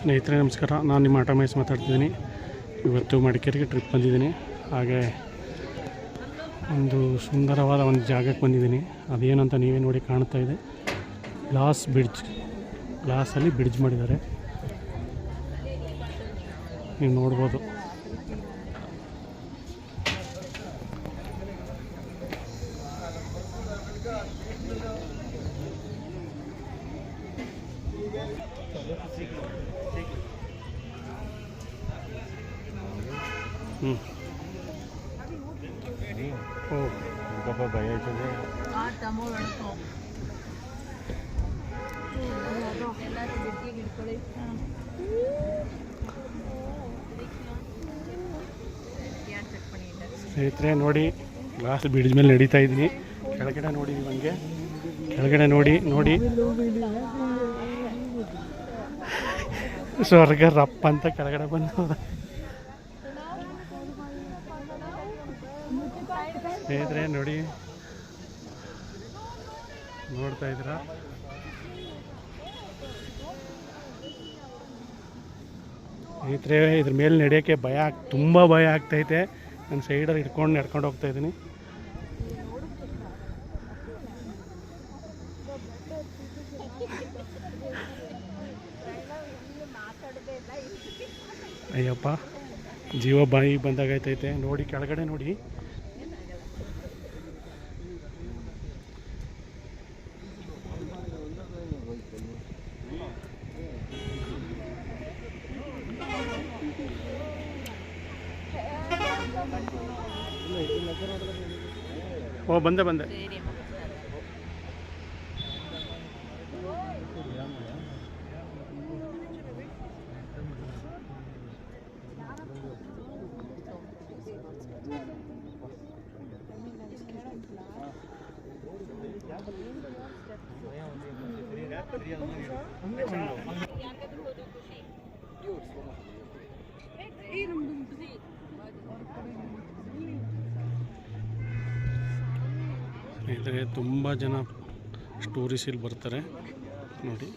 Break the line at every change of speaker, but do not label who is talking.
ಸ್ನೇಹಿತರೆ ನಮಸ್ಕಾರ, ನಾನು ನಿಮ್ಮ ಆಟೋ ಮಹೇಶ್ ಮಾತಾಡ್ತಿದ್ದೀನಿ. ಇವತ್ತು ಮಡಿಕೇರಿಗೆ ಟ್ರಿಪ್ ಬಂದಿದ್ದೀನಿ. ಹಾಗೆ ಒಂದು ಸುಂದರವಾದ ಒಂದು ಜಾಗಕ್ಕೆ ಬಂದಿದ್ದೀನಿ. ಅದೇನು ಅಂತ ನೀವೇ ನೋಡಿ ಕಾಣ್ತಾ ಇದೆ. ಗ್ಲಾಸ್ ಬ್ರಿಡ್ಜ್, ಗ್ಲಾಸಲ್ಲಿ ಬ್ರಿಡ್ಜ್ ಮಾಡಿದ್ದಾರೆ, ನೀವು ನೋಡ್ಬೋದು. ಸ್ನೇಹಿತರೆ ನೋಡಿ, ಗ್ಲಾಸ್ ಬ್ರಿಡ್ಜ್ ಮೇಲೆ ನಡೀತಾ ಇದ್ದೀನಿ. ಕೆಳಗಡೆ ನೋಡಿ, ನಿಮಗೆ ಕೆಳಗಡೆ ನೋಡಿ ನೋಡಿ ಸ್ವರ್ಗ ರಪ್ಪ ಅಂತ ಕೆಳಗಡೆ ಬಂದು ಸ್ನೇಹಿತರೆ ನೋಡಿ, ನೋಡ್ತಾ ಇದ್ದೀರಾ. ಸ್ನೇಹಿತರೆ ಇದ್ರ ಮೇಲೆ ನಡೆಯೋಕ್ಕೆ ತುಂಬ ಭಯ ಆಗ್ತೈತೆ. ನಾನು ಸೈಡಲ್ಲಿ ನಡ್ಕೊಂಡು ಹೋಗ್ತಾ ಇದ್ದೀನಿ. ಅಯ್ಯಪ್ಪ, ಜೀವ ಬಾಯಿ ಬಂದಾಗೈತೈತೆ. ನೋಡಿ ಕೆಳಗಡೆ ನೋಡಿ. ಓ ಬಂದೆ ಸ್ನೇಹಿತರೆ ತುಂಬ ಜನ ಟೂರಿಸ್ಟ್ ಇಲ್ಲಿ ಬರ್ತಾರೆ ನೋಡಿ.